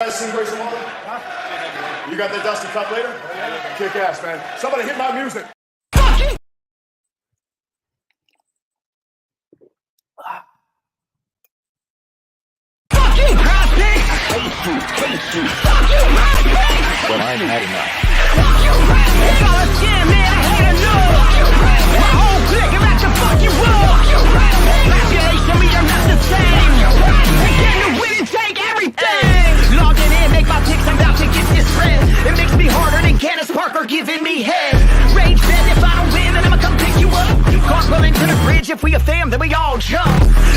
guys sing Grace of Water? Huh? You got that Dusty Cup later? Kick ass, man. Somebody hit my music. Fuck you, PrizePicks! Hate you. Fuck you, PrizePicks! Well, I'm had enough. Fuck you, PrizePicks! All the skin, man, I hate enough. Fuck you, PrizePicks! My whole clique about to fuck you up. Fuck you, PrizePicks! Population, we are not the same. Fuck you, PrizePicks! Get to win and take everything. Logging in, make my picks, I'm about to get this spread. It makes me harder than Candace Parker giving me head. Rage said if I don't win, then I'ma come pick you up. Cartwheel into the bridge, if we a fam, then we all jump.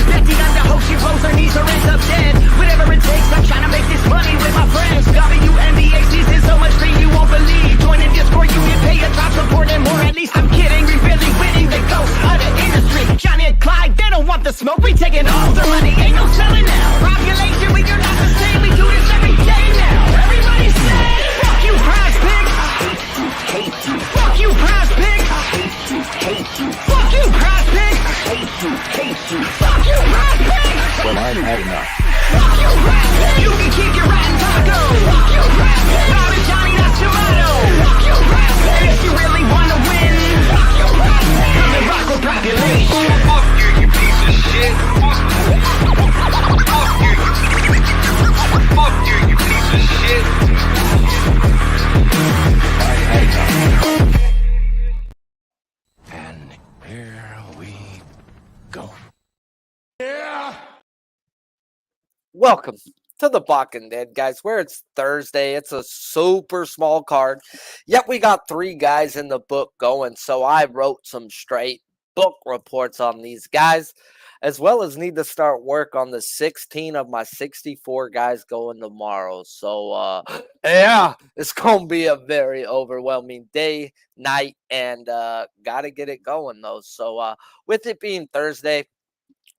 Betty on the hope, she rolls her knees or ends up dead. Whatever it takes, I'm trying to make this money with my friends. WNBA season so much free you won't believe. Join the Discord, you can pay a top support and more. At least I'm kidding, we really winning the ghost of the industry. Johnny and Clyde, they don't want the smoke, we taking all their money. Ain't no selling now. Population, we are not the same, we do this every day now. Everybody say, fuck you, PrizePicks. Hate you. Fuck you, PrizePicks. Hate you. Fuck you, PrizePicks. Hate you. Hate you. Fuck you, PrizePicks. Well, I'm had enough. Fuck you, PrizePicks. You can keep your rotten taco. Fuck you, PrizePicks. Bobby Johnny, that's your motto. Fuck you, PrizePicks. And if you really wanna win, fuck you, PrizePicks. Come and rock with population. Fuck you, you piece of shit. Fuck you. Fuck you, you piece of shit. And here we go. Welcome to the Balking Dead, guys, where it's Thursday. It's a super small card, yet we got 3 guys in the book going, so I wrote some straight book reports on these guys, as well as need to start work on the 16 of my 64 guys going tomorrow. So, yeah, it's going to be a very overwhelming day, night, and got to get it going, though. So, with it being Thursday,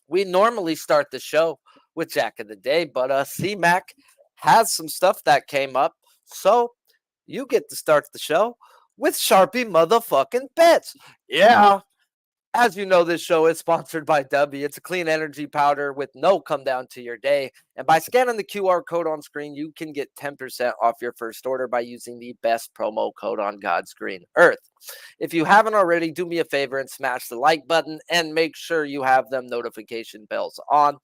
we normally start the show with Jack of the Day, but C-Mac has some stuff that came up, so you get to start the show with Sharpie motherfucking Pets. Yeah. As you know, this show is sponsored by W. It's a clean energy powder with no come down to your day. And by scanning the QR code on screen, you can get 10% off your first order by using the best promo code on God's green earth. If you haven't already, do me a favor and smash the like button and make sure you have them notification bells on.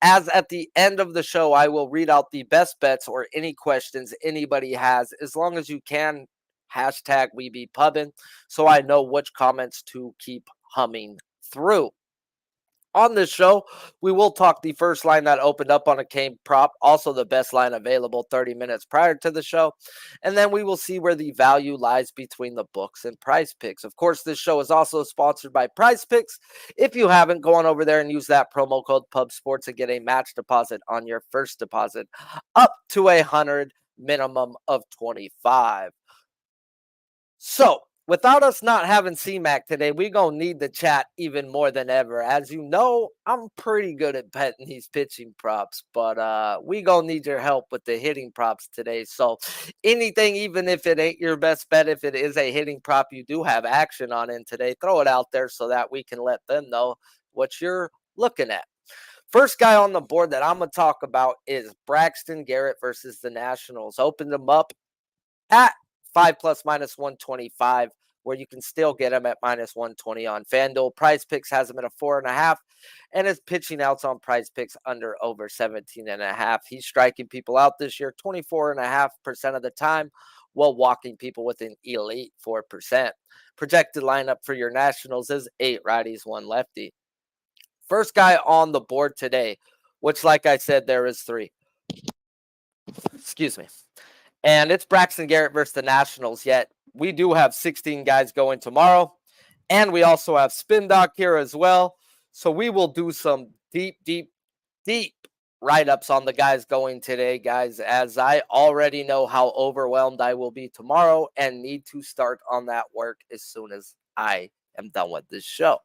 As at the end of the show, I will read out the best bets or any questions anybody has, as long as you can hashtag we be pubbing, so I know which comments to keep humming through. On this show, we will talk the first line that opened up on a Kane prop, also the best line available 30 minutes prior to the show, and then we will see where the value lies between the books and PrizePicks. Of course, this show is also sponsored by PrizePicks. If you haven't, go on over there and use that promo code PubSports to get a match deposit on your first deposit up to $100, minimum of $25. So, without us not having C-Mac today, we're going to need to chat even more than ever. As you know, I'm pretty good at betting these pitching props, but we going to need your help with the hitting props today. So anything, even if it ain't your best bet, if it is a hitting prop you do have action on in today, throw it out there so that we can let them know what you're looking at. First guy on the board that I'm going to talk about is Braxton Garrett versus the Nationals. Opened them up at 5+ minus 125, where you can still get him at minus 120 on FanDuel. PrizePicks has him at a 4.5, and his pitching outs on PrizePicks under over 17.5. He's striking people out this year 24.5% of the time, while walking people with an elite 4%. Projected lineup for your Nationals is 8 righties, 1 lefty. First guy on the board today, which, like I said, there is 3. Excuse me. And it's Braxton Garrett versus the Nationals, yet we do have 16 guys going tomorrow. And we also have Spin Doc here as well. So we will do some deep write-ups on the guys going today, guys, as I already know how overwhelmed I will be tomorrow and need to start on that work as soon as I am done with this show.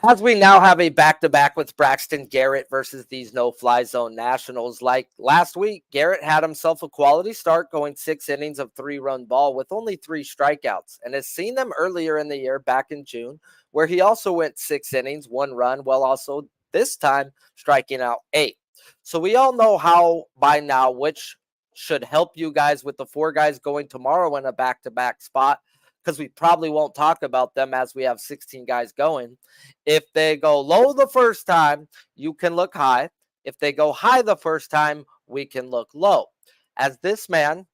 As we now have a back-to-back with Braxton Garrett versus these no-fly zone Nationals. Like last week, Garrett had himself a quality start going 6 innings of 3-run ball with only 3 strikeouts, and has seen them earlier in the year back in June, where he also went 6 innings, 1 run, while also this time striking out 8. So we all know how by now, which should help you guys with the 4 guys going tomorrow in a back-to-back spot, because we probably won't talk about them as we have 16 guys going. If they go low the first time, you can look high. If they go high the first time, we can look low. As this man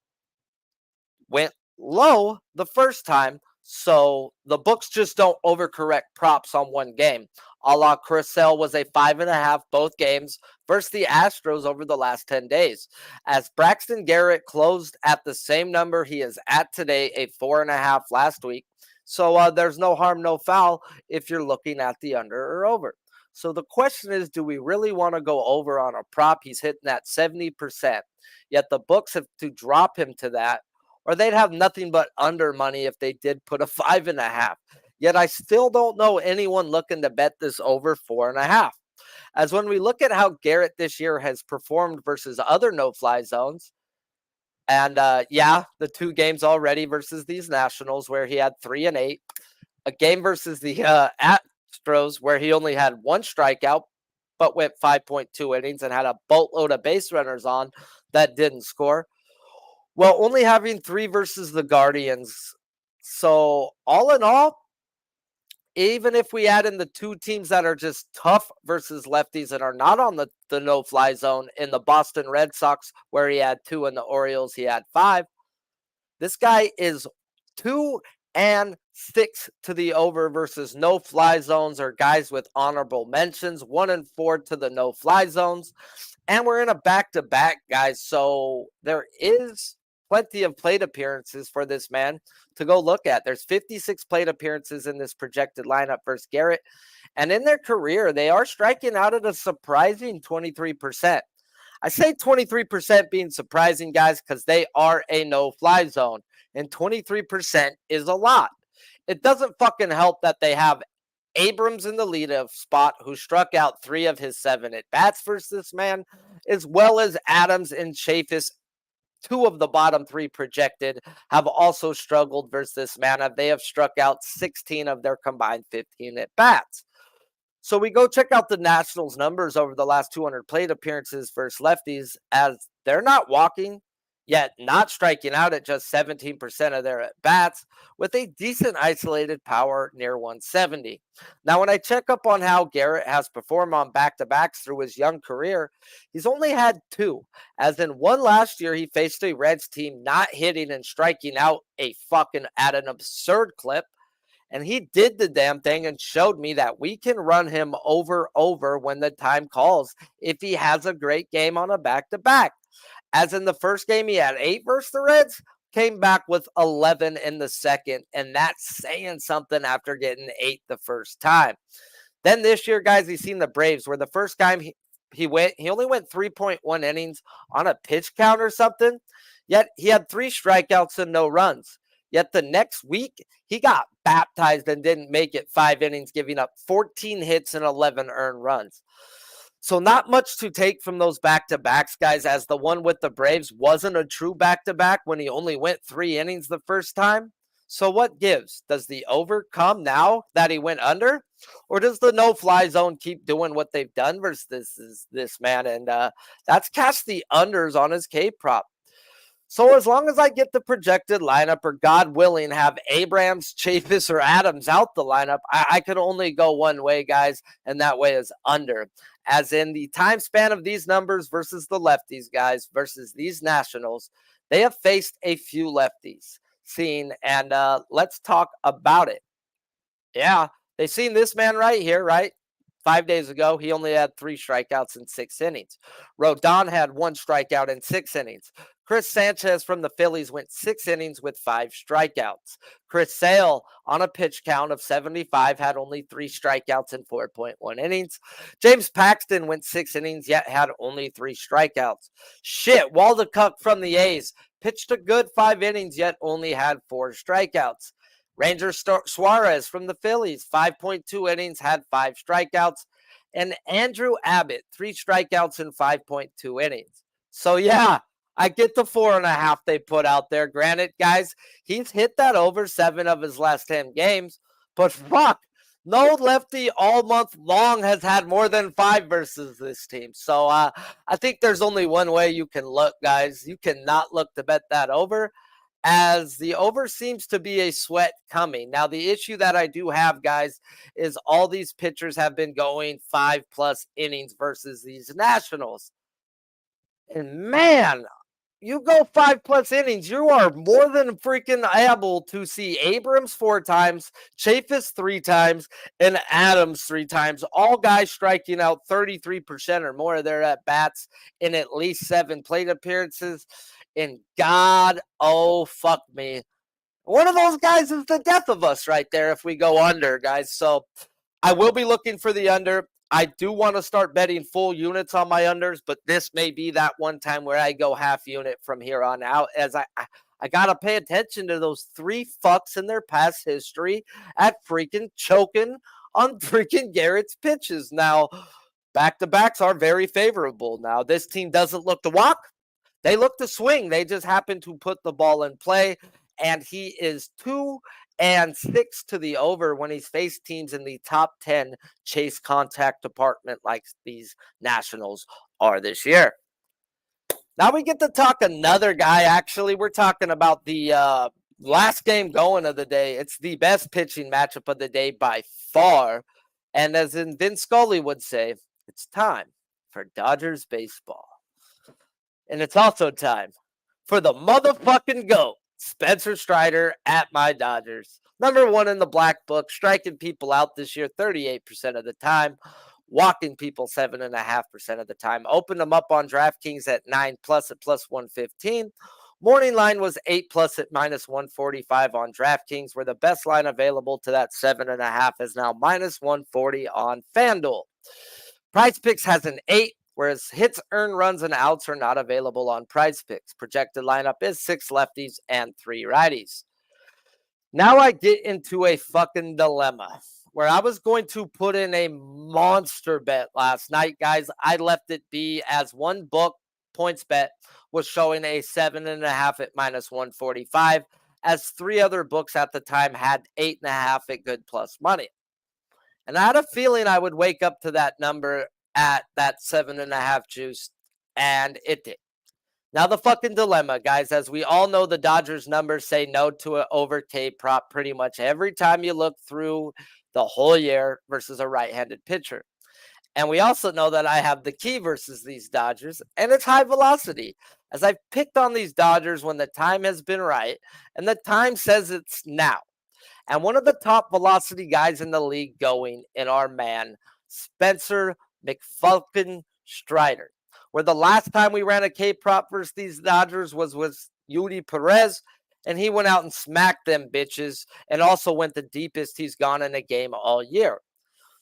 went low the first time, so the books just don't overcorrect props on one game. A la Chris Sale was a 5.5 both games versus the Astros over the last 10 days. As Braxton Garrett closed at the same number he is at today, a 4.5 last week. So there's no harm, no foul if you're looking at the under or over. So the question is, do we really want to go over on a prop? He's hitting that 70%. Yet the books have to drop him to that, or they'd have nothing but under money if they did put a 5.5. Yet I still don't know anyone looking to bet this over 4.5. As when we look at how Garrett this year has performed versus other no-fly zones, and the 2 games already versus these Nationals where he had 3 and 8, a game versus the Astros where he only had 1 strikeout, but went 5.2 innings and had a boatload of base runners on that didn't score. Well, only having 3 versus the Guardians. So all in all, even if we add in the 2 teams that are just tough versus lefties and are not on the no-fly zone, in the Boston Red Sox where he had 2 and the Orioles he had 5, this guy is 2 and 6 to the over versus no-fly zones or guys with honorable mentions, 1 and 4 to the no-fly zones. And we're in a back-to-back, guys, so there is plenty of plate appearances for this man to go look at. There's 56 plate appearances in this projected lineup versus Garrett. And in their career, they are striking out at a surprising 23%. I say 23% being surprising, guys, because they are a no-fly zone. And 23% is a lot. It doesn't fucking help that they have Abrams in the leadoff spot, who struck out 3 of his 7 at-bats versus this man, as well as Adams and Chaffetz, 2 of the bottom 3 projected, have also struggled versus this man. They have struck out 16 of their combined 15 at-bats. So we go check out the Nationals numbers over the last 200 plate appearances versus lefties, as they're not walking, yet not striking out at just 17% of their at-bats, with a decent isolated power near 170. Now, when I check up on how Garrett has performed on back-to-backs through his young career, he's only had 2, as in 1 last year he faced a Reds team not hitting and striking out at an absurd clip, and he did the damn thing and showed me that we can run him over when the time calls if he has a great game on a back-to-back. As in the first game, he had 8 versus the Reds, came back with 11 in the second, and that's saying something after getting 8 the first time. Then this year, guys, he's seen the Braves, where the first time he only went 3.1 innings on a pitch count or something, yet he had 3 strikeouts and no runs. Yet the next week, he got baptized and didn't make it 5 innings, giving up 14 hits and 11 earned runs. So not much to take from those back-to-backs, guys, as the one with the Braves wasn't a true back-to-back when he only went 3 innings the first time. So what gives? Does the over come now that he went under? Or does the no-fly zone keep doing what they've done versus this man? And that's cast the unders on his K prop. So as long as I get the projected lineup, or God willing, have Abrams, Chaffetz, or Adams out the lineup, I can only go one way, guys, and that way is under. As in the time span of these numbers versus the lefties, guys, versus these Nationals, they have faced a few lefties. And let's talk about it. Yeah, they seen this man right here, right? 5 days ago, he only had 3 strikeouts in 6 innings. Rodon had 1 strikeout in 6 innings. Chris Sanchez from the Phillies went 6 innings with 5 strikeouts. Chris Sale, on a pitch count of 75, had only 3 strikeouts in 4.1 innings. James Paxton went 6 innings, yet had only 3 strikeouts. Waldicuck from the A's pitched a good 5 innings, yet only had 4 strikeouts. Ranger Suarez from the Phillies, 5.2 innings, had 5 strikeouts. And Andrew Abbott, 3 strikeouts in 5.2 innings. So, yeah, I get the 4.5 they put out there. Granted, guys, he's hit that over 7 of his last 10 games. But fuck, No lefty all month long has had more than 5 versus this team. So I think there's only one way you can look, guys. You cannot look to bet that over, as the over seems to be a sweat coming. Now, the issue that I do have, guys, is all these pitchers have been going 5+ innings versus these Nationals. And man, you go 5+ innings, you are more than freaking able to see Abrams 4 times, Chaffetz 3 times, and Adams 3 times. All guys striking out 33% or more of their at bats in at least 7 plate appearances. And God, oh, fuck me. One of those guys is the death of us right there if we go under, guys. So I will be looking for the under. I do want to start betting full units on my unders, but this may be that one time where I go half unit from here on out, as I got to pay attention to those 3 fucks in their past history at freaking choking on freaking Garrett's pitches. Now, back-to-backs are very favorable. Now, this team doesn't look to walk. They look to swing. They just happen to put the ball in play, and he is 2-6 to the over when he's faced teams in the top 10 chase contact department like these Nationals are this year. Now we get to talk another guy. Actually, we're talking about the last game going of the day. It's the best pitching matchup of the day by far. And as in Vince Scully would say, it's time for Dodgers baseball. And it's also time for the motherfucking GOAT, Spencer Strider at my Dodgers. Number 1 in the black book, striking people out this year 38% of the time, walking people 7.5% of the time. Opened them up on DraftKings at 9+ at +115. Morning line was 8+ at -145 on DraftKings, where the best line available to that 7.5 is now -140 on FanDuel. PrizePicks has an 8. Whereas hits, earned runs, and outs are not available on PrizePicks. Projected lineup is 6 lefties and 3 righties. Now I get into a fucking dilemma where I was going to put in a monster bet last night, guys. I left it be as one book, points bet, was showing a 7.5 at -145, as 3 other books at the time had 8.5 at good plus money. And I had a feeling I would wake up to that number at that 7.5 juice, and it did. Now the fucking dilemma, guys, as we all know, the Dodgers numbers say no to an over K prop pretty much every time you look through the whole year versus a right-handed pitcher. And we also know that I have the key versus these Dodgers, and it's high velocity, as I've picked on these Dodgers when the time has been right, and the time says it's now. And one of the top velocity guys in the league going in our man, Spencer McFucking Strider, where the last time we ran a K prop versus these Dodgers was with Yudi Perez, and he went out and smacked them bitches, and also went the deepest he's gone in a game all year.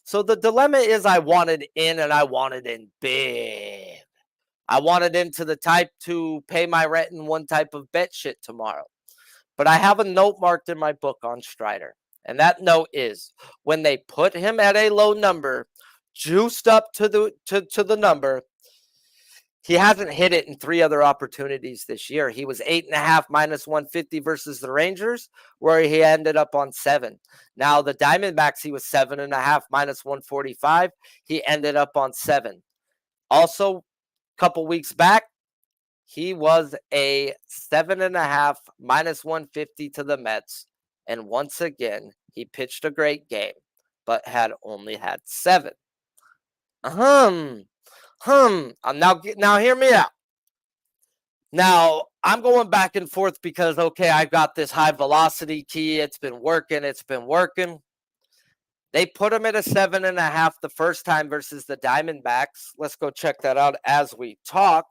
So the dilemma is I wanted in, and I wanted in big. I wanted into the type to pay my rent in one type of bet shit tomorrow. But I have a note marked in my book on Strider, and that note is when they put him at a low number, juiced up to the number, he hasn't hit it in 3 other opportunities this year. He was 8.5 -150 versus the Rangers, where he ended up on 7. Now the Diamondbacks, he was 7.5 -145. He ended up on 7. Also, a couple weeks back, he was a 7.5 -150 to the Mets. And once again, he pitched a great game, but had only had 7. Now hear me out. Now, I'm going back and forth because, okay, I've got this high velocity key. It's been working. They put him at a 7.5 the first time versus the Diamondbacks. Let's go check that out as we talk.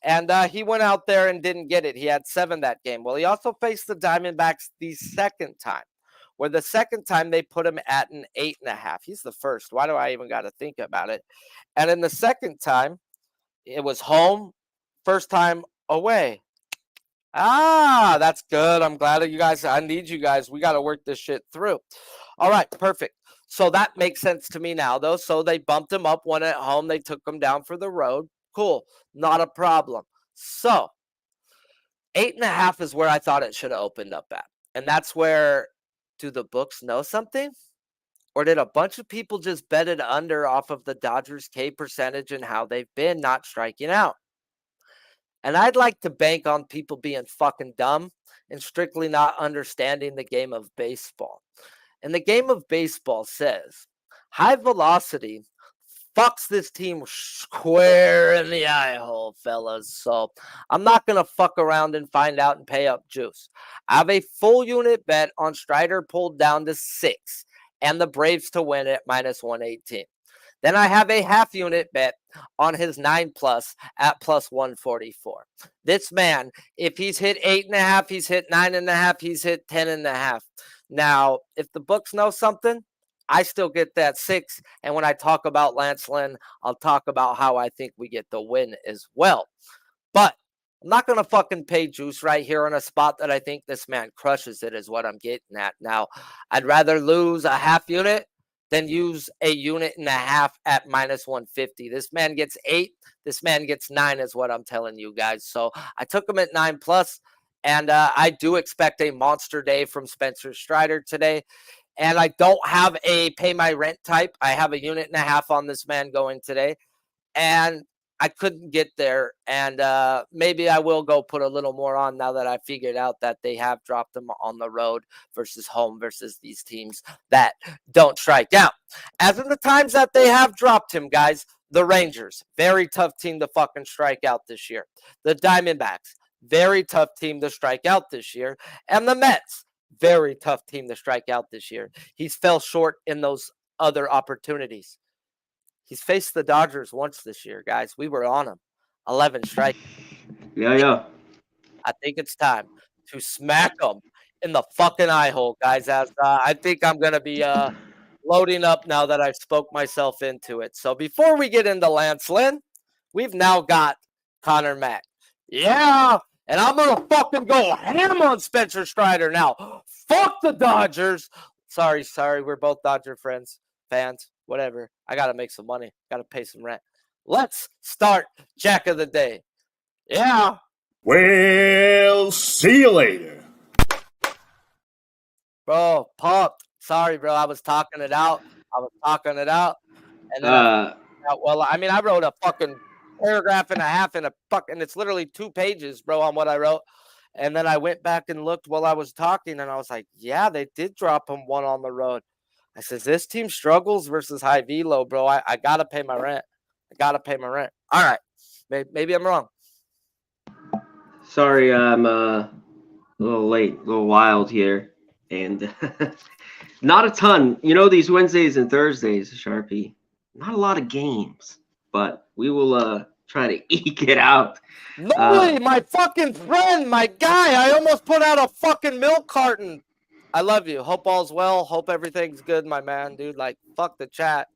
And he went out there and didn't get it. He had 7 that game. Well, he also faced the Diamondbacks the second time, where the second time they put him at an 8.5. He's the first. Why do I even got to think about it? And in the second time, it was home. First time away. That's good. I'm glad that you guys, I need you guys. We got to work this shit through. All right, perfect. So that makes sense to me now, though. So they bumped him up, one at home. They took him down for the road. Cool. Not a problem. So 8.5 is where I thought it should have opened up at. And that's where, do the books know something? Or did a bunch of people just bet it under off of the Dodgers' K percentage and how they've been not striking out? And I'd like to bank on people being fucking dumb and strictly not understanding the game of baseball. And the game of baseball says high velocity fucks this team square in the eye hole, fellas. So I'm not going to fuck around and find out and pay up juice. I have a full unit bet on Strider pulled down to 6 and the Braves to win at -118. Then I have a half unit bet on his 9+ at +144. This man, if he's hit 8.5, he's hit 9.5, he's hit 10.5. Now, if the books know something, I still get that 6. And when I talk about Lance Lynn, I'll talk about how I think we get the win as well. But I'm not going to fucking pay juice right here on a spot that I think this man crushes it is what I'm getting at. Now, I'd rather lose a half unit than use a unit and a half at -150. This man gets 8. This man gets 9 is what I'm telling you guys. So I took him at 9+. And I do expect a monster day from Spencer Strider today. And I don't have a pay my rent type. I have a unit and a half on this man going today. And I couldn't get there. And maybe I will go put a little more on now that I figured out that they have dropped him on the road versus home versus these teams that don't strike out. As in the times that they have dropped him, guys, the Rangers, very tough team to fucking strike out this year. The Diamondbacks, very tough team to strike out this year. And the Mets, very tough team to strike out this year. He's fell short in those other opportunities. He's faced the Dodgers once this year, guys. We were on him. 11 strikes. Yeah. I think it's time to smack him in the fucking eye hole, guys. As I think I'm going to be loading up now that I've spoke myself into it. So before we get into Lance Lynn, we've now got Connor Mack. Yeah, and I'm going to fucking go ham on Spencer Strider now. Fuck the Dodgers. Sorry. We're both Dodger fans, whatever. I got to make some money. Got to pay some rent. Let's start Jack of the Day. Yeah. Well, see you later. Bro, pumped. Sorry, bro. I was talking it out. And then I wrote a fucking paragraph and a half and it's literally 2 pages, bro, on what I wrote. And then I went back and looked while I was talking, and I was like, yeah, they did drop him 1 on the road. I says, this team struggles versus high velo, bro. I got to pay my rent. All right. Maybe I'm wrong. Sorry, I'm a little late, a little wild here. And not a ton. You know, these Wednesdays and Thursdays, Sharpie, not a lot of games. But we will try to eke it out. Noli, my fucking friend, my guy. I almost put out a fucking milk carton. I love you. Hope all's well. Hope everything's good, my man, dude. Like, fuck the chat.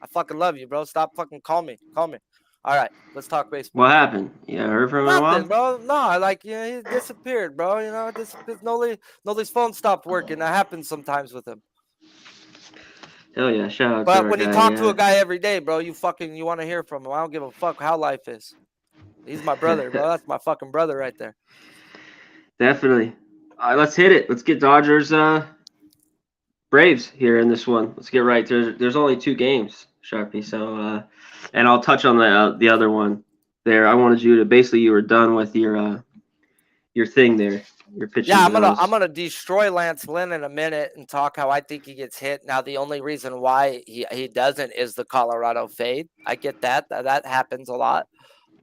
I fucking love you, bro. Stop fucking call me. All right, let's talk baseball. What happened? Yeah, heard from him in a while? Bro. No, he disappeared, bro. You know, Noli's phone stopped working. That happens sometimes with him. Hell yeah, shout out But to when you talk to a guy every day, bro, you want to hear from him. I don't give a fuck how life is. He's my brother, bro. That's my fucking brother right there. Definitely. All right, let's hit it. Let's get Dodgers Braves here in this one. Let's get right. There's only 2 games, Sharpie. So and I'll touch on the other one there. I wanted you to basically you were done with your thing there. Your pitching. Yeah, I'm gonna destroy Lance Lynn in a minute and talk how I think he gets hit. Now the only reason why he doesn't is the Colorado fade. I get that happens a lot,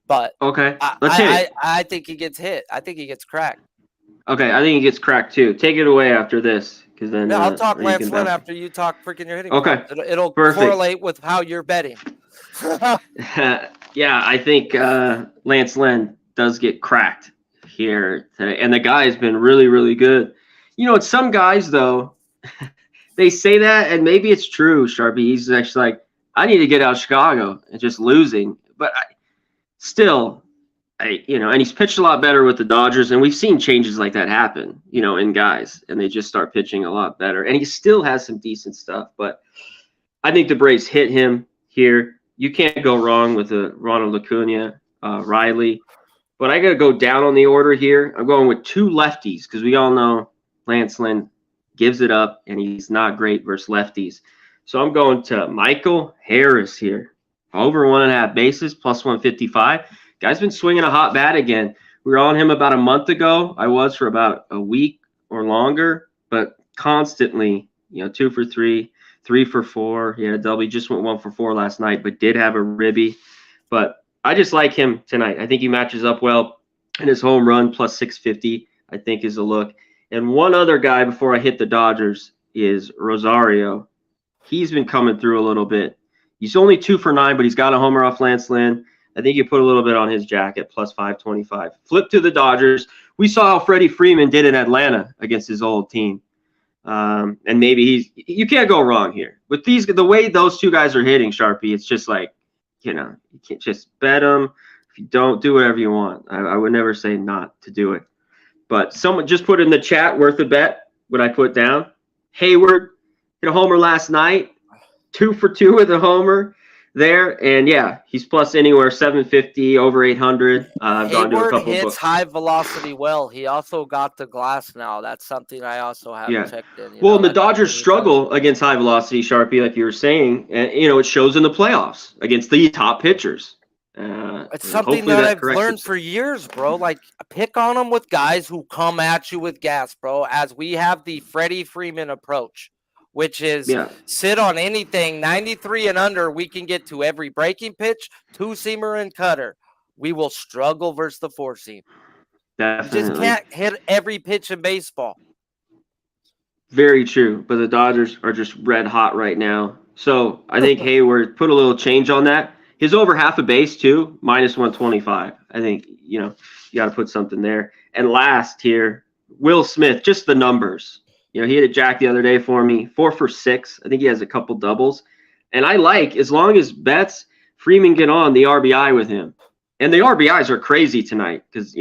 but okay, let's hit it. I think he gets hit. I think he gets cracked. Okay, I think he gets cracked too. Take it away after this, because then yeah, I'll talk Lance Lynn after you talk freaking your hitting. Okay, it'll perfect. Correlate with how you're betting. Yeah, I think Lance Lynn does get cracked here today, and the guy has been really, really good. You know, some guys though, they say that, and maybe it's true. Sharpie, he's actually like, I need to get out of Chicago and just losing, but and he's pitched a lot better with the Dodgers, and we've seen changes like that happen, in guys, and they just start pitching a lot better, and he still has some decent stuff, but I think the Braves hit him here. You can't go wrong with a Ronald Acuna, Riley. But I got to go down on the order here. I'm going with 2 lefties, because we all know Lance Lynn gives it up, and he's not great versus lefties. So I'm going to Michael Harris here. Over 1.5 bases, plus 155. Guy's been swinging a hot bat again. We were on him about a month ago. I was for about a week or longer, but constantly, 2 for 3, 3 for 4. He had a double. He just went 1 for 4 last night, but did have a ribby. But I just like him tonight. I think he matches up well. And his home run plus 650, I think, is a look. And one other guy before I hit the Dodgers is Rosario. He's been coming through a little bit. He's only 2 for 9, but he's got a homer off Lance Lynn. I think you put a little bit on his jacket, plus 525. Flip to the Dodgers. We saw how Freddie Freeman did in Atlanta against his old team. And maybe you can't go wrong here. With the way those two guys are hitting, Sharpie, it's just like, you can't just bet them. If you don't, do whatever you want. I would never say not to do it. But someone just put in the chat, worth a bet, what I put down. Hayward hit a homer last night. 2 for 2 with a homer there. And, yeah, he's plus anywhere, 750, over 800. I've gone to a couple hits books. high velocity well. He also got the glass now. That's something I also haven't checked in. Well, the Dodgers struggle against high velocity, Sharpie, like you were saying. And, it shows in the playoffs against the top pitchers. It's something that I've learned for years, bro. Like, pick on them with guys who come at you with gas, bro, as we have the Freddie Freeman approach, which is sit on anything 93 and under. We can get to every breaking pitch, 2-seamer and cutter. We will struggle versus the 4-seam. Definitely. You just can't hit every pitch in baseball. Very true, but the Dodgers are just red hot right now. So I think Hayward put a little change on that. His over half a base, too, minus 125. I think, you got to put something there. And last here, Will Smith, just the numbers. He hit a jack the other day for me, 4 for 6. I think he has a couple doubles. And I like, as long as Betts, Freeman get on the RBI with him. And the RBIs are crazy tonight because,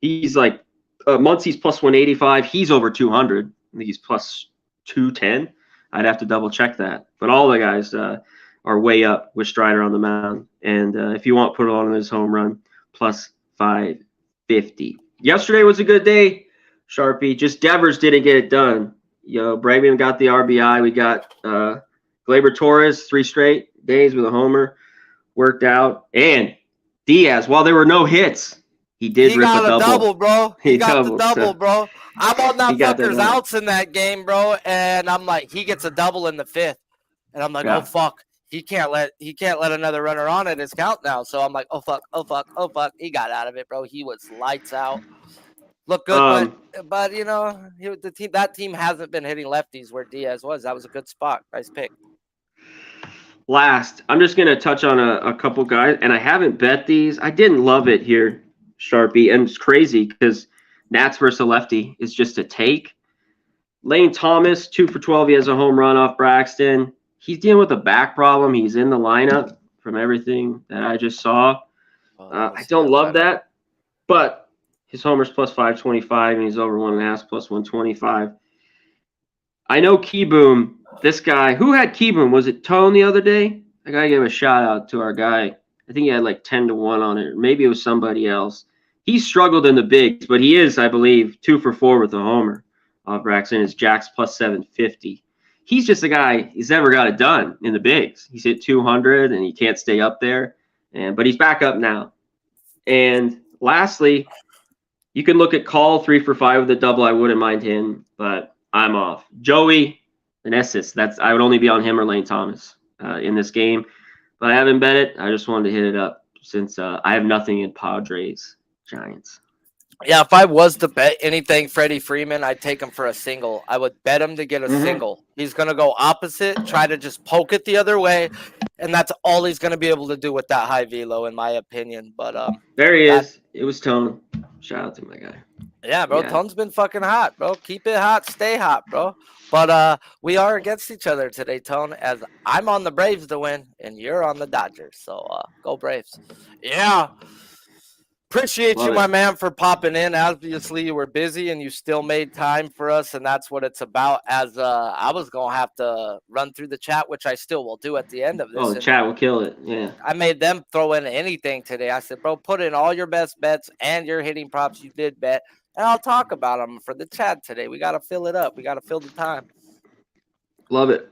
he's like, Muncie's plus 185. He's over 200. I think he's plus 210. I'd have to double check that. But all the guys are way up with Strider on the mound. And if you want, put it on his home run, plus 550. Yesterday was a good day, Sharpie. Just Devers didn't get it done. Bregman got the RBI. We got Gleyber Torres 3 straight days with a homer. Worked out. And Diaz, while there were no hits, he rip a double. He got a double, bro. He got doubled, the double, so. bro. I'm on that fucker's that outs in that game, bro. And I'm like, he gets a double in the 5th. And I'm like, oh, fuck. He can't let another runner on at his count now. So I'm like, oh fuck. He got out of it, bro. He was lights out. Look good, but that team hasn't been hitting lefties where Diaz was. That was a good spot. Nice pick. Last, I'm just gonna touch on a couple guys, and I haven't bet these. I didn't love it here, Sharpie, and it's crazy because Nats versus a lefty is just a take. Lane Thomas, 2 for 12. He has a home run off Braxton. He's dealing with a back problem. He's in the lineup from everything that I just saw. I don't love that, but his homer's plus 525, and he's over 1.5 plus 125. I know Keyboom, this guy. Who had Keyboom? Was it Tone the other day? I got to give a shout out to our guy. I think he had like 10 to 1 on it. Maybe it was somebody else. He struggled in the bigs, but he is, I believe, 2 for 4 with a homer. Braxton is Jack's plus 750. He's just a guy, he's never got it done in the bigs. He's hit 200 and he can't stay up there. But he's back up now. And lastly, you can look at Call 3 for 5 with a double. I wouldn't mind him, but I'm off. Joey Meneses, I would only be on him or Lane Thomas in this game. But I haven't bet it. I just wanted to hit it up since I have nothing in Padres Giants. Yeah, if I was to bet anything Freddie Freeman, I'd take him for a single. I would bet him to get a single. He's going to go opposite, try to just poke it the other way, and that's all he's going to be able to do with that high velo, in my opinion. But there he is. It was Tone. Shout out to my guy. Yeah, bro. Yeah. Tone's been fucking hot, bro. Keep it hot, stay hot, bro. But we are against each other today, Tone, as I'm on the Braves to win, and you're on the Dodgers. So go Braves. Yeah. Appreciate you, my man, for popping in. Obviously, you were busy and you still made time for us, and that's what it's about. As I was going to have to run through the chat, which I still will do at the end of this. Oh, the chat will kill it, yeah. I made them throw in anything today. I said, bro, put in all your best bets and your hitting props you did bet, and I'll talk about them for the chat today. We got to fill it up. We got to fill the time. Love it.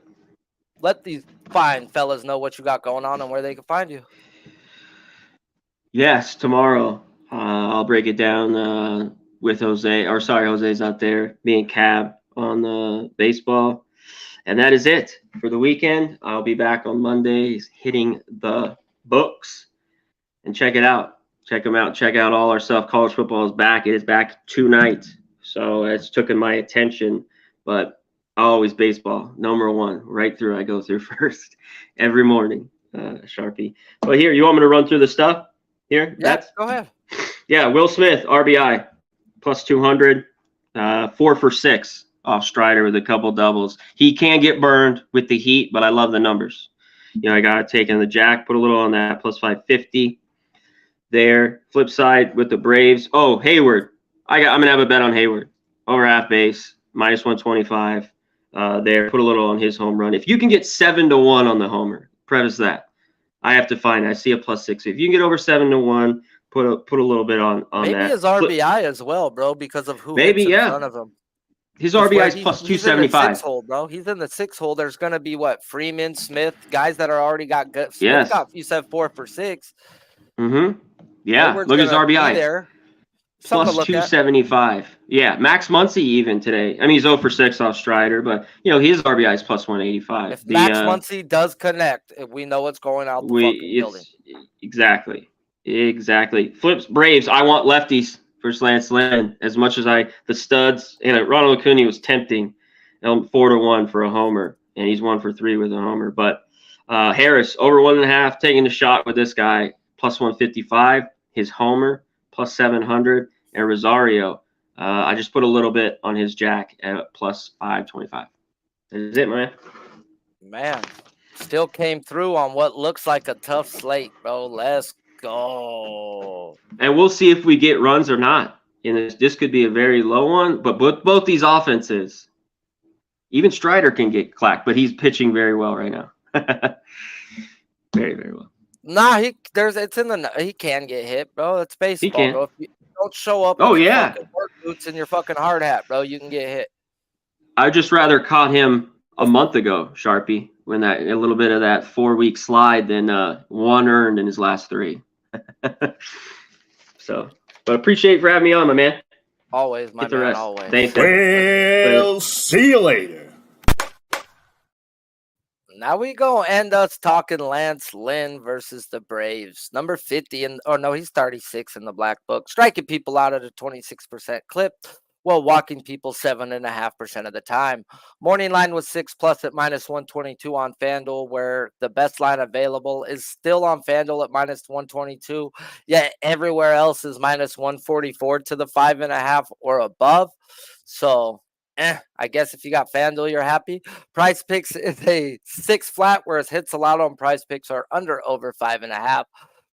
let these fine fellas know what you got going on and where they can find you. Yes, tomorrow I'll break it down with Jose. Or sorry, Jose's out there. Me and Cab on the baseball. And that is it for the weekend. I'll be back on Mondays hitting the books. And check it out. Check them out. Check out all our stuff. College football is back. It is back tonight. So it's taken my attention. But always baseball, number one, right through. I go through first every morning, Sharpie. But here, you want me to run through the stuff? Here? Yeah, go ahead. Yeah, Will Smith, RBI, plus 200, 4 for 6 off Strider with a couple doubles. He can get burned with the heat, but I love the numbers. You know, I got to take in the jack, put a little on that, plus 550 there. Flip side with the Braves. Oh, Hayward. I'm going to have a bet on Hayward. Over half base, minus 125 there. Put a little on his home run. If you can get 7-1 on the homer, preface that. I have to find. I see a plus 6. If you can get over 7-1, put a little bit on maybe that. Maybe his RBI as well, bro, because of who maybe hits in front of him. His RBI is plus 275. He's in the 6 hole, bro. He's in the 6 hole. There's going to be Freeman, Smith, guys that are already got good. Smith got, you said 4 for 6. Mm-hmm. Yeah. Hayward's look at his RBI. There. Plus 275. Yeah. Max Muncy even today. I mean, he's 0 for 6 off Strider, but, you know, his RBI is plus 185. If Max Muncy does connect, we know what's going out the fucking building. Exactly. Flips Braves. I want lefties versus Lance Lynn. As much as the studs, and Ronald Acuna was tempting 4-1 for a homer, and he's 1 for 3 with a homer. But Harris, over 1.5, taking the shot with this guy, plus 155. His homer, plus 700. And Rosario, I just put a little bit on his jack at plus 525. That is it, man. Man, still came through on what looks like a tough slate, bro. Let's go. And we'll see if we get runs or not. And this could be a very low one, but both these offenses, even Strider can get clacked, but he's pitching very well right now. Very, very well. Nah, he can get hit, bro. It's baseball, he can. Bro. If you don't show up with your fucking work boots and your fucking hard hat, bro, you can get hit. I just rather caught him a month ago, Sharpie, when a little bit of that 4-week slide than 1 earned in his last 3. So, but appreciate for having me on, my man. Always, my man, always. Thanks. Well, see you later. Now we go end us talking Lance Lynn versus the Braves. Number 50 he's 36 in the black book. Striking people out at a 26% clip. Well, walking people 7.5% of the time. Morning line was 6+ at minus 122 on FanDuel, where the best line available is still on FanDuel at minus 122. Yet everywhere else is minus 144 to the 5.5 or above. So, I guess if you got FanDuel, you're happy. PrizePicks is a 6 flat, whereas hits allowed on PrizePicks are under over 5.5.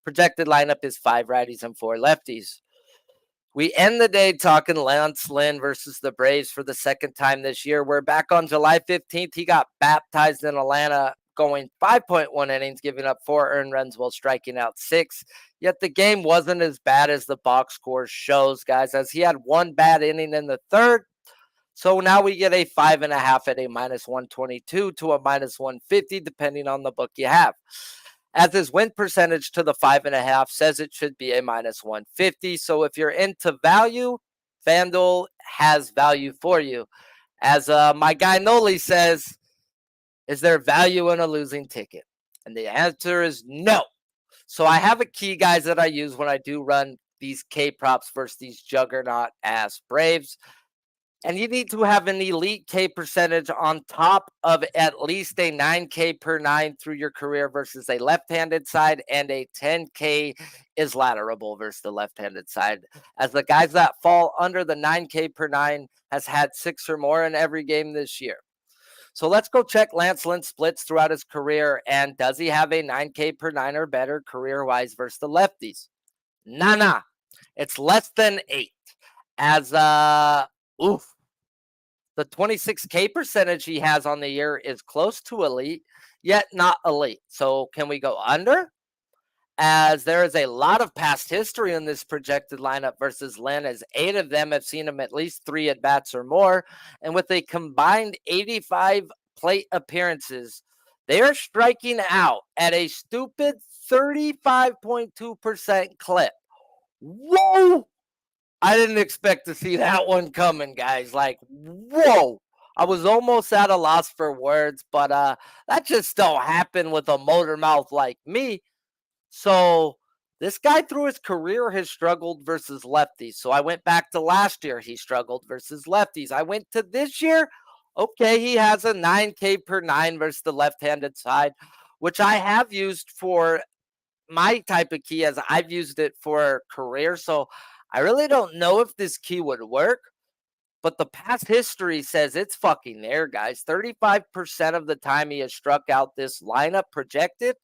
Projected lineup is 5 righties and 4 lefties. We end the day talking Lance Lynn versus the Braves for the second time this year. We're back on July 15th. He got baptized in Atlanta, going 5.1 innings, giving up 4 earned runs while striking out 6. Yet the game wasn't as bad as the box score shows, guys, as he had 1 bad inning in the third. So now we get a 5.5 at a minus 122 to a minus 150, depending on the book you have. As his win percentage to the 5.5 says it should be a minus 150. So if you're into value, FanDuel has value for you. As my guy Noli says, is there value in a losing ticket? And the answer is no. So I have a key, guys, that I use when I do run these K props versus these juggernaut-ass Braves. And you need to have an elite K percentage on top of at least a 9K per 9 through your career versus a left-handed side, and a 10K is laterable versus the left-handed side. As the guys that fall under the 9K per 9 has had 6 or more in every game this year. So let's go check Lance Lynn splits throughout his career, and does he have a 9K per 9 or better career-wise versus the lefties? Nah. It's less than 8. As the 26K percentage he has on the year is close to elite, yet not elite. So can we go under? As there is a lot of past history in this projected lineup versus Lynn, as 8 of them have seen him at least 3 at-bats or more. And with a combined 85 plate appearances, They are striking out at a stupid 35.2% clip. Whoa! I didn't expect to see that one coming, guys. Like, whoa! I was almost at a loss for words, but that just don't happen with a motor mouth like me. So this guy through his career has struggled versus lefties. So I went back to last year. He struggled versus lefties. I went to this year. Okay, he has a 9K per 9 versus the left-handed side, which I have used for my type of key as I've used it for career. So I really don't know if this key would work, but the past history says it's fucking there, guys. 35% of the time he has struck out this lineup projected,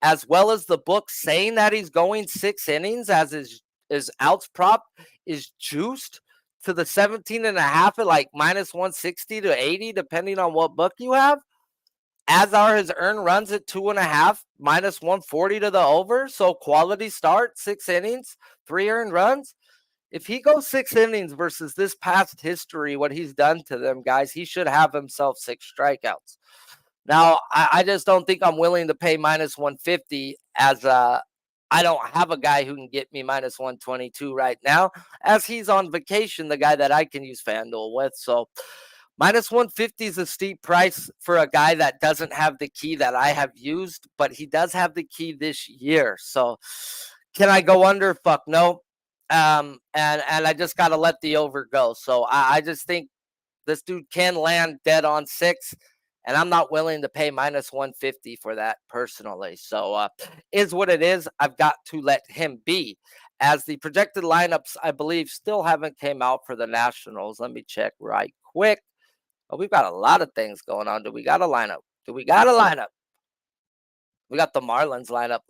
as well as the book saying that he's going 6 innings as his outs prop is juiced to the 17.5 at like minus 160 to 80, depending on what book you have. As are his earned runs at 2.5, minus 140 to the over. So quality start, 6 innings, 3 earned runs. If he goes 6 innings versus this past history, what he's done to them, guys, he should have himself 6 strikeouts. Now, I just don't think I'm willing to pay minus 150 as I don't have a guy who can get me minus 122 right now, as he's on vacation, the guy that I can use FanDuel with. So minus 150 is a steep price for a guy that doesn't have the key that I have used, but he does have the key this year. So can I go under? Fuck no. And I just got to let the over go. So I just think this dude can land dead on 6. And I'm not willing to pay minus 150 for that personally. So is what it is. I've got to let him be. As the projected lineups, I believe, still haven't came out for the Nationals. Let me check right quick. Oh, we've got a lot of things going on. Do we got a lineup? We got the Marlins lineup.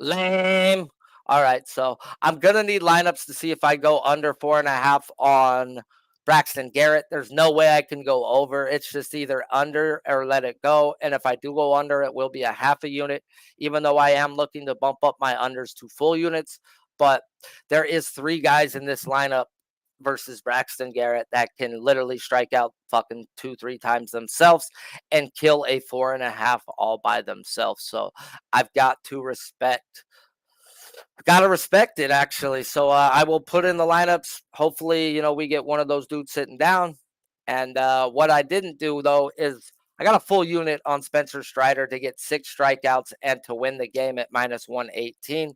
Lame. All right, so I'm going to need lineups to see if I go under 4.5 on Braxton Garrett. There's no way I can go over. It's just either under or let it go. And if I do go under, it will be a half a unit, even though I am looking to bump up my unders to full units. But there is 3 guys in this lineup versus Braxton Garrett that can literally strike out fucking 2-3 times themselves and kill a 4.5 all by themselves. So I've got to respect it, actually. So I will put in the lineups. Hopefully, we get one of those dudes sitting down. And what I didn't do, though, is I got a full unit on Spencer Strider to get 6 strikeouts and to win the game at minus 118,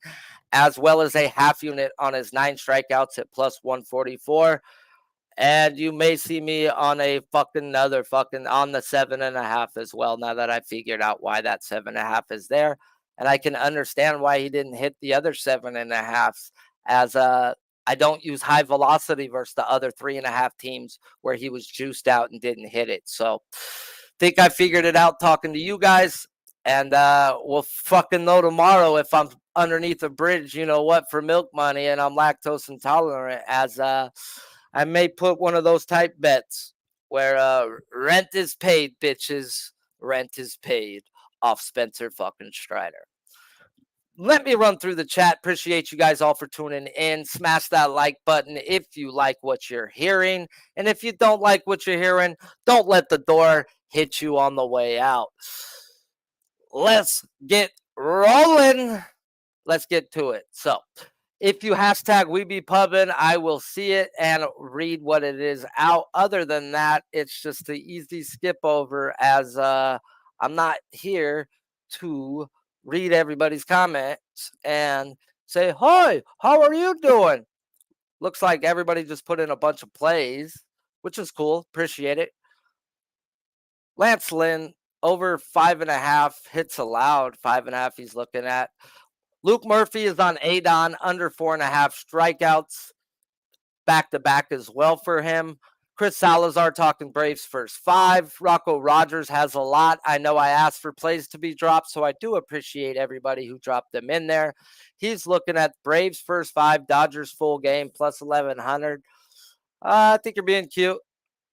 as well as a half unit on his 9 strikeouts at plus 144. And you may see me on a on the 7.5 as well, now that I figured out why that 7.5 is there. And I can understand why he didn't hit the other 7.5s, as I don't use high velocity versus the other 3.5 teams where he was juiced out and didn't hit it. So think I figured it out talking to you guys. And we'll fucking know tomorrow if I'm underneath a bridge, for milk money, and I'm lactose intolerant, as I may put one of those type bets where rent is paid, bitches. Rent is paid off Spencer fucking Strider. Let me run through the chat. Appreciate you guys all for tuning in. Smash that like button if you like what you're hearing. And if you don't like what you're hearing, don't let the door hit you on the way out. Let's get rolling. Let's get to it. So if you hashtag We Be Pubbin', I will see it and read what it is out. Other than that, it's just the easy skip over, as I'm not here to read everybody's comments and say, "Hi, how are you doing?" Looks like everybody just put in a bunch of plays, which is cool. Appreciate it. Lance Lynn, over 5.5 hits allowed. 5.5 he's looking at. Luke Murphy is on Adon, under 4.5 strikeouts. Back-to-back as well for him. Chris Salazar talking Braves first 5. Rocco Rogers has a lot. I know I asked for plays to be dropped, so I do appreciate everybody who dropped them in there. He's looking at Braves first 5, Dodgers full game, plus 1,100. I think you're being cute,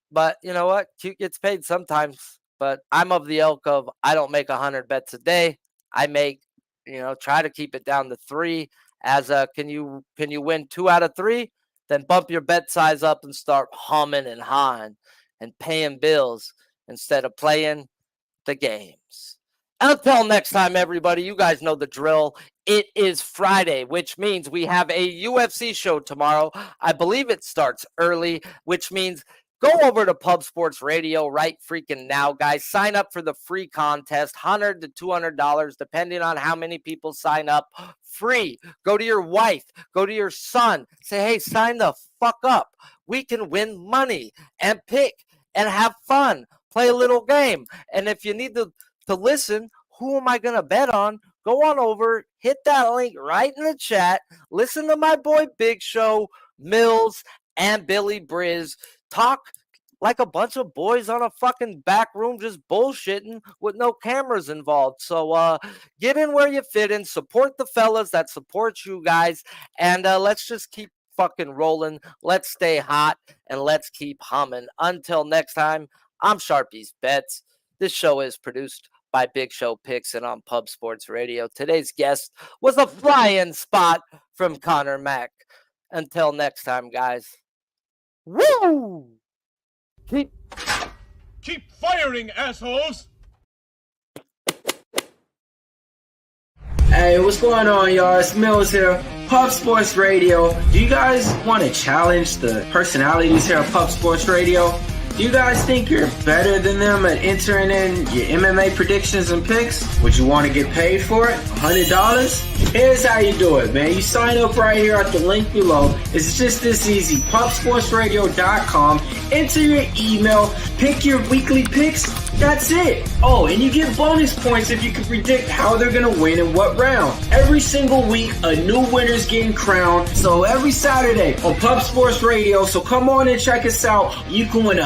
but you know what? Cute gets paid sometimes. But I'm of the ilk of I don't make 100 bets a day. I make, try to keep it down to 3. As can you win 2 out of 3? Then bump your bet size up and start humming and hawing and paying bills instead of playing the games. Until next time, everybody, you guys know the drill. It is Friday, which means we have a UFC show tomorrow. I believe it starts early, which means go over to Pub Sports Radio right freaking now, guys. Sign up for the free contest, $100 to $200, depending on how many people sign up. Free. Go to your wife. Go to your son. Say, hey, sign the fuck up. We can win money and pick and have fun. Play a little game. And if you need to listen, who am I going to bet on? Go on over, hit that link right in the chat. Listen to my boy Big Show, Mills, and Billy Briz talk like a bunch of boys on a fucking back room just bullshitting with no cameras involved. So get in where you fit in, support the fellas that support you guys, and let's just keep fucking rolling. Let's stay hot, and let's keep humming. Until next time, I'm Sharpie's Bets. This show is produced by Big Show Picks and on Pub Sports Radio. Today's guest was a fly-in spot from Connor Mack. Until next time, guys. Woo! Keep firing, assholes! Hey, what's going on, y'all? It's Mills here, Pub Sports Radio. Do you guys want to challenge the personalities here at Pub Sports Radio? Do you guys think you're better than them at entering in your MMA predictions and picks? Would you want to get paid for it? $100? Here's how you do it, man. You sign up right here at the link below. It's just this easy. PubSportsRadio.com. Enter your email. Pick your weekly picks. That's it. Oh, and you get bonus points if you can predict how they're going to win in what round. Every single week, a new winner's getting crowned. So every Saturday on Pub Sports Radio. So come on and check us out. You can win